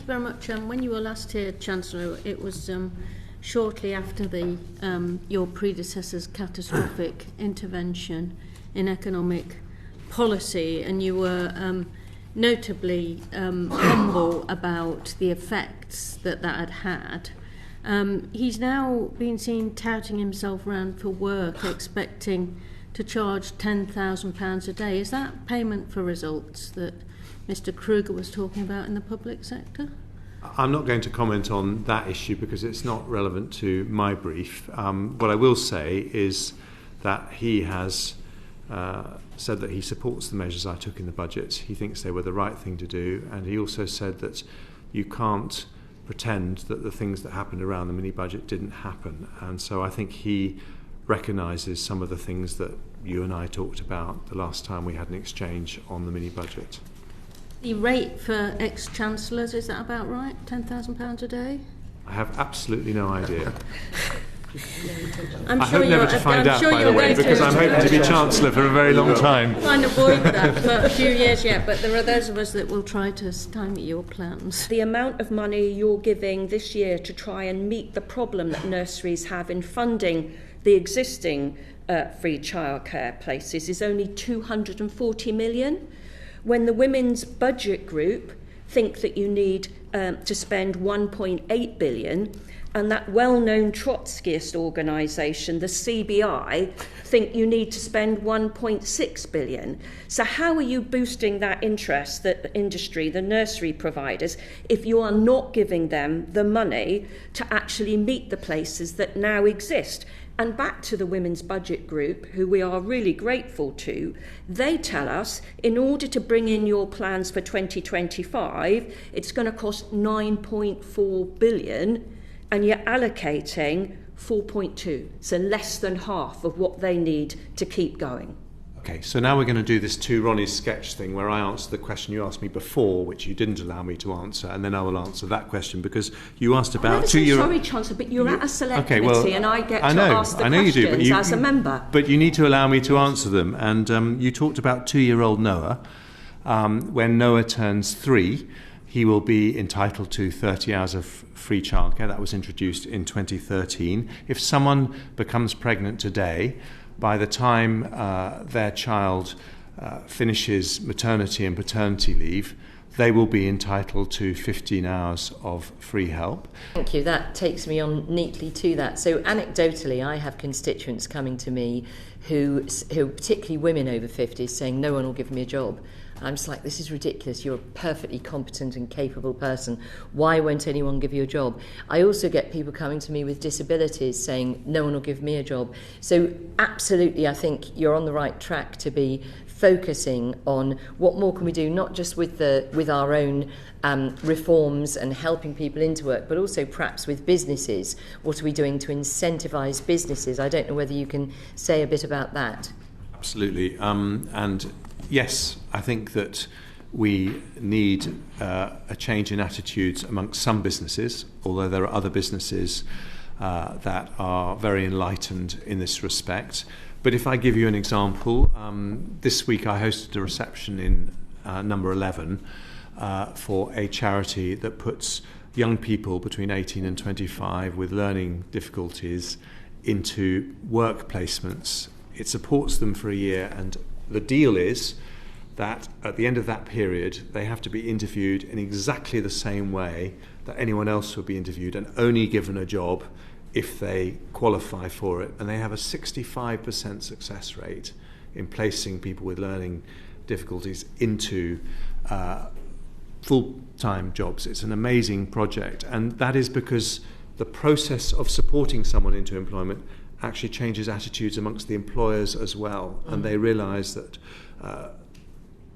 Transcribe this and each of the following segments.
Thank you very much. When you were last here, Chancellor, it was shortly after your predecessor's catastrophic intervention in economic policy, and you were notably humble about the effects that had had. He's now been seen touting himself around for work, expecting to charge £10,000 a day. Is that payment for results that Mr. Kruger was talking about in the public sector? I'm not going to comment on that issue because it's not relevant to my brief. What I will say is that he has said that he supports the measures I took in the budget. He thinks they were the right thing to do, and he also said that you can't pretend that the things that happened around the mini-budget didn't happen. And so I think he recognises some of the things that you and I talked about the last time we had an exchange on the mini-budget. The rate for ex-chancellors, is that about right? £10,000 a day? I have absolutely no idea. I hope never to find out, by the way, because I'm hoping to be Chancellor for a very long time. Trying to avoid that for a few years yet, but there are those of us that will try to stymie your plans. The amount of money you're giving this year to try and meet the problem that nurseries have in funding the existing free childcare places is only 240 million, when the Women's Budget Group think that you need to spend 1.8 billion, and that well-known Trotskyist organisation, the CBI, think you need to spend 1.6 billion. So how are you boosting that interest that the industry, the nursery providers, if you are not giving them the money to actually meet the places that now exist? And back to the Women's Budget Group, who we are really grateful to, they tell us in order to bring in your plans for 2025, it's going to cost 9.4 billion, and you're allocating 4.2, so less than half of what they need to keep going. Okay, so now we're going to do this to Ronnie's sketch thing where I answer the question you asked me before, which you didn't allow me to answer, and then I will answer that question because you asked about... Sorry, Chancellor, but you're at a select committee and I get to ask the questions as a member. But you need to allow me to answer them. And you talked about 2-year-old Noah. When Noah turns 3, he will be entitled to 30 hours of free childcare. That was introduced in 2013. If someone becomes pregnant today, by the time their child finishes maternity and paternity leave, they will be entitled to 15 hours of free help. Thank you. That takes me on neatly to that. So anecdotally, I have constituents coming to me who particularly women over 50, saying no one will give me a job. I'm just like, this is ridiculous. You're a perfectly competent and capable person. Why won't anyone give you a job? I also get people coming to me with disabilities saying, no one will give me a job. So absolutely, I think you're on the right track to be focusing on what more can we do, not just with our own reforms and helping people into work, but also perhaps with businesses. What are we doing to incentivise businesses? I don't know whether you can say a bit about that. Absolutely. And yes, I think that we need a change in attitudes amongst some businesses, although there are other businesses that are very enlightened in this respect. But if I give you an example, this week I hosted a reception in number 11 for a charity that puts young people between 18 and 25 with learning difficulties into work placements. It supports them for a year, and the deal is that at the end of that period they have to be interviewed in exactly the same way that anyone else would be interviewed, and only given a job if they qualify for it. And they have a 65% success rate in placing people with learning difficulties into full-time jobs. It's an amazing project, and that is because the process of supporting someone into employment actually changes attitudes amongst the employers as well, and they realise that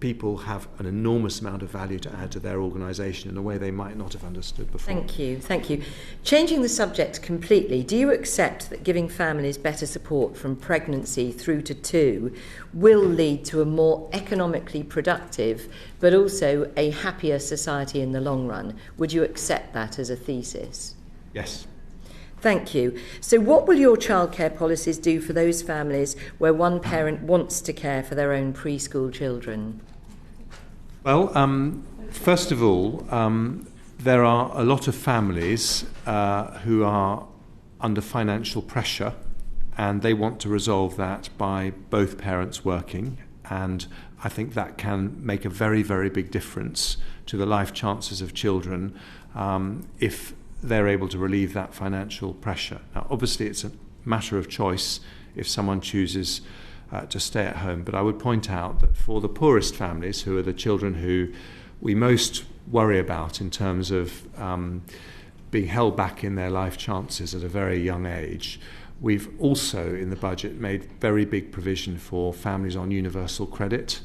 people have an enormous amount of value to add to their organisation in a way they might not have understood before. Thank you. Changing the subject completely, do you accept that giving families better support from pregnancy through to 2 will lead to a more economically productive but also a happier society in the long run? Would you accept that as a thesis? Yes. Thank you. So what will your childcare policies do for those families where one parent wants to care for their own preschool children? Well, first of all, there are a lot of families who are under financial pressure, and they want to resolve that by both parents working, and I think that can make a very, very big difference to the life chances of children if they're able to relieve that financial pressure. Now, obviously, it's a matter of choice if someone chooses to stay at home, but I would point out that for the poorest families, who are the children who we most worry about in terms of being held back in their life chances at a very young age, we've also in the budget made very big provision for families on universal credit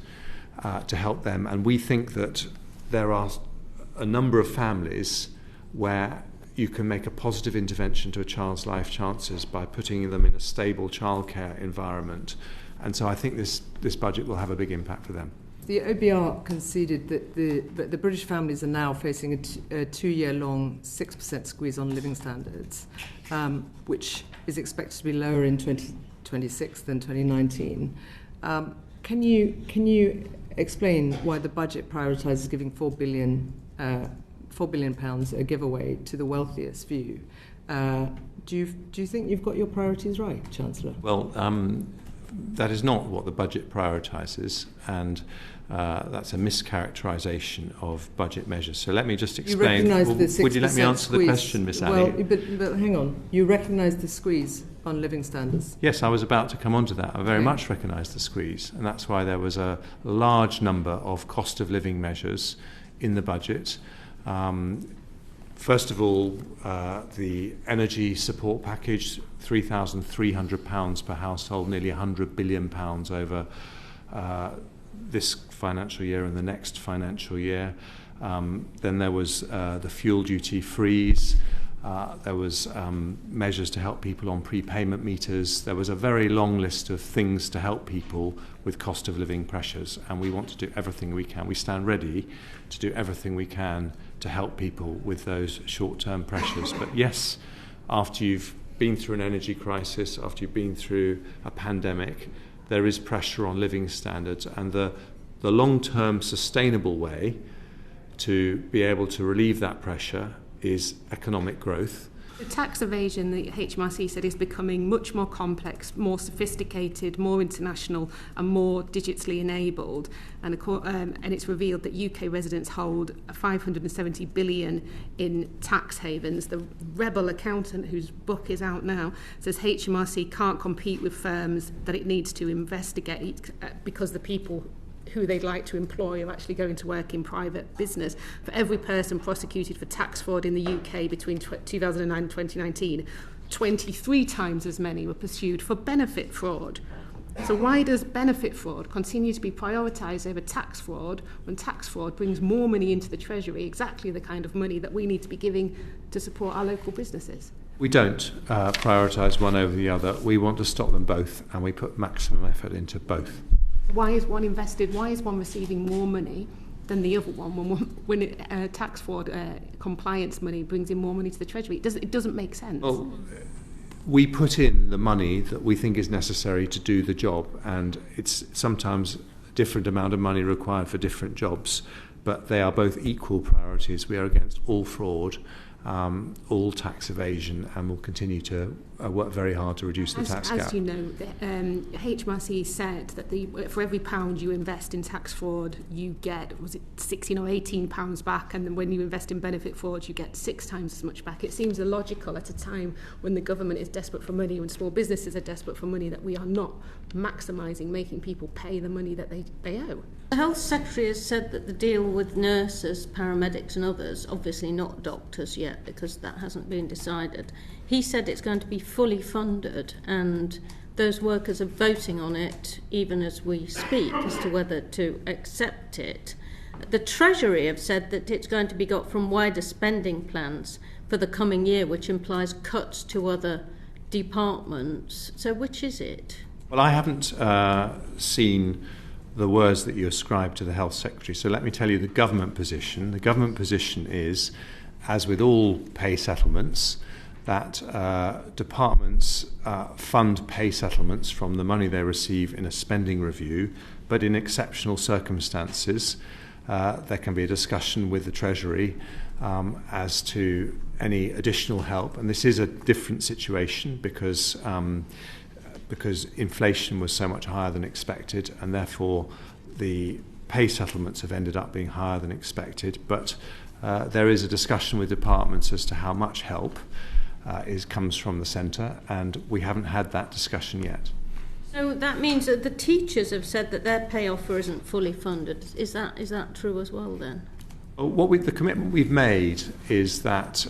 to help them, and we think that there are a number of families where you can make a positive intervention to a child's life chances by putting them in a stable childcare environment, and so I think this budget will have a big impact for them. The OBR conceded that the British families are now facing a 2-year-long 6% squeeze on living standards, which is expected to be lower in 2026 than 2019. Can you explain why the budget prioritises giving £4 billion a giveaway to the wealthiest few? Do you think you've got your priorities right, Chancellor? Well, that is not what the budget prioritises, and that's a mischaracterisation of budget measures. So let me just explain. You recognise the 6% would you let me answer squeeze? the question, Miss Ali? Well, but hang on. You recognise the squeeze on living standards? Yes, I was about to come on to that. I very much recognise the squeeze, and that's why there was a large number of cost of living measures in the budget. First of all, the energy support package, £3,300 per household, nearly £100 billion over this financial year and the next financial year. Then there was the fuel duty freeze. There was measures to help people on prepayment meters. There was a very long list of things to help people with cost of living pressures, and we want to do everything we can. We stand ready to do everything we can to help people with those short-term pressures. But yes, after you've been through an energy crisis, after you've been through a pandemic, there is pressure on living standards, and the long-term sustainable way to be able to relieve that pressure is economic growth. The tax evasion, the HMRC said, is becoming much more complex, more sophisticated, more international and more digitally enabled. And it's revealed that UK residents hold 570 billion in tax havens. The rebel accountant, whose book is out now, says HMRC can't compete with firms that it needs to investigate because the people who they'd like to employ are actually going to work in private business. For every person prosecuted for tax fraud in the UK between 2009 and 2019, 23 times as many were pursued for benefit fraud. So why does benefit fraud continue to be prioritised over tax fraud when tax fraud brings more money into the Treasury, exactly the kind of money that we need to be giving to support our local businesses? We don't prioritise one over the other. We want to stop them both, and we put maximum effort into both. Why is one invested? Why is one receiving more money than the other one when tax fraud compliance money brings in more money to the Treasury? It doesn't make sense. Well, we put in the money that we think is necessary to do the job, and it's sometimes a different amount of money required for different jobs, but they are both equal priorities. We are against all fraud, all tax evasion, and will continue to work very hard to reduce the tax gap. As you know, HMRC said that for every pound you invest in tax fraud, you get, was it 16 or 18 pounds back, and then when you invest in benefit fraud, you get 6 times as much back. It seems illogical at a time when the government is desperate for money, when small businesses are desperate for money, that we are not maximising making people pay the money that they owe. The Health Secretary has said that the deal with nurses, paramedics and others, obviously not doctors yet because that hasn't been decided, he said it's going to be fully funded, and those workers are voting on it even as we speak as to whether to accept it. The Treasury have said that it's going to be got from wider spending plans for the coming year, which implies cuts to other departments. So which is it? Well, I haven't seen the words that you ascribe to the Health Secretary. So let me tell you the government position. The government position is, as with all pay settlements, that departments fund pay settlements from the money they receive in a spending review, but in exceptional circumstances there can be a discussion with the Treasury as to any additional help. And this is a different situation because inflation was so much higher than expected, and therefore the pay settlements have ended up being higher than expected. But there is a discussion with departments as to how much help comes from the centre, and we haven't had that discussion yet. So that means that the teachers have said that their pay offer isn't fully funded. Is that true as well then? The commitment we've made is that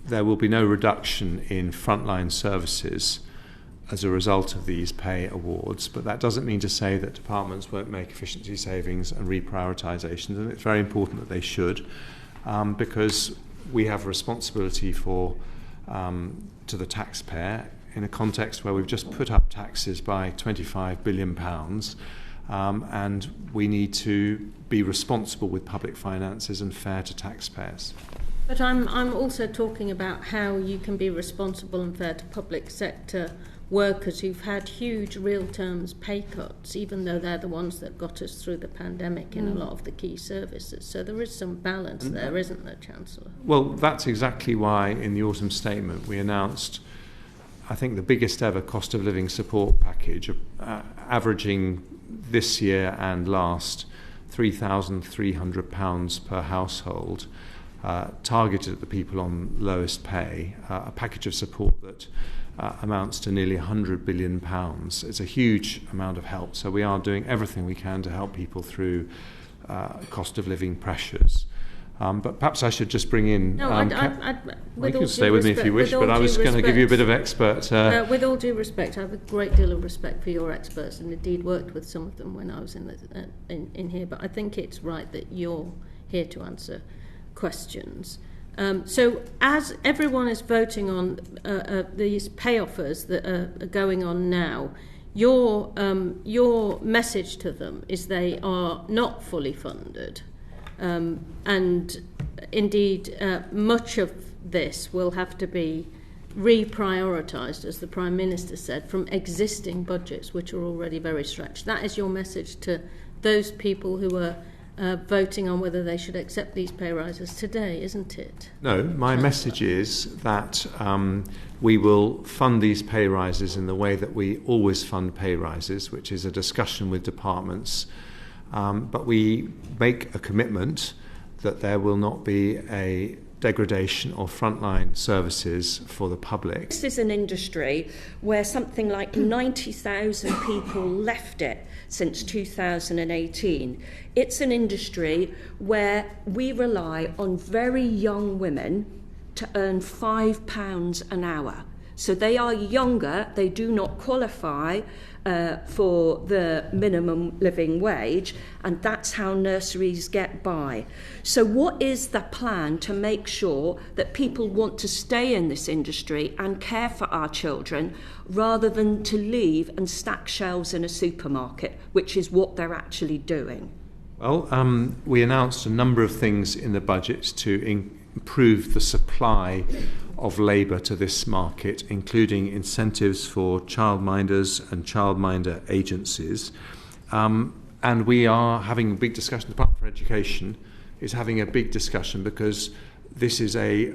there will be no reduction in frontline services as a result of these pay awards, but that doesn't mean to say that departments won't make efficiency savings and reprioritisations, and it's very important that they should, because we have a responsibility to the taxpayer in a context where we've just put up taxes by £25 billion, and we need to be responsible with public finances and fair to taxpayers. But I'm also talking about how you can be responsible and fair to public sector workers who've had huge real terms pay cuts, even though they're the ones that got us through the pandemic in a lot of the key services. So there is some balance there, isn't there, Chancellor? Well, that's exactly why in the autumn statement we announced, I think, the biggest ever cost of living support package, averaging this year and last £3,300 per household, targeted at the people on lowest pay, a package of support that amounts to nearly £100 billion. It's a huge amount of help, so we are doing everything we can to help people through cost of living pressures. But perhaps I should just bring in... No, you can stay with me if you wish, but I was going to give you a bit of expert... with all due respect, I have a great deal of respect for your experts, and indeed worked with some of them when I was in here, but I think it's right that you're here to answer questions. So as everyone is voting on these pay offers that are going on now, your message to them is they are not fully funded. And indeed, much of this will have to be reprioritised, as the Prime Minister said, from existing budgets, which are already very stretched. That is your message to those people who are voting on whether they should accept these pay rises today, isn't it? No, my message is that we will fund these pay rises in the way that we always fund pay rises, which is a discussion with departments. But we make a commitment that there will not be a degradation of frontline services for the public. This is an industry where something like 90,000 people left it since 2018. It's an industry where we rely on very young women to earn £5 an hour. So they are younger, they do not qualify for the minimum living wage, and that's how nurseries get by. So what is the plan to make sure that people want to stay in this industry and care for our children rather than to leave and stack shelves in a supermarket, which is what they're actually doing? Well, we announced a number of things in the budget to improve the supply of labour to this market, including incentives for childminders and childminder agencies. And we are having a big discussion. The Department for Education is having a big discussion because this is a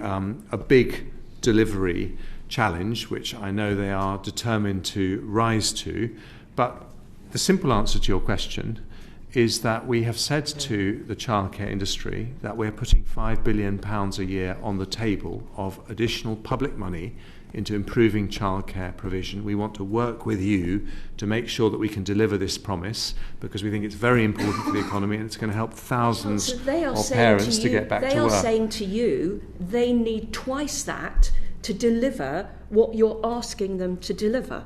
big delivery challenge, which I know they are determined to rise to. But the simple answer to your question is that we have said to the childcare industry that we're putting £5 billion a year on the table of additional public money into improving childcare provision. We want to work with you to make sure that we can deliver this promise, because we think it's very important for the economy and it's going to help thousands of parents to get back to work. They are saying to you they need twice that to deliver what you're asking them to deliver.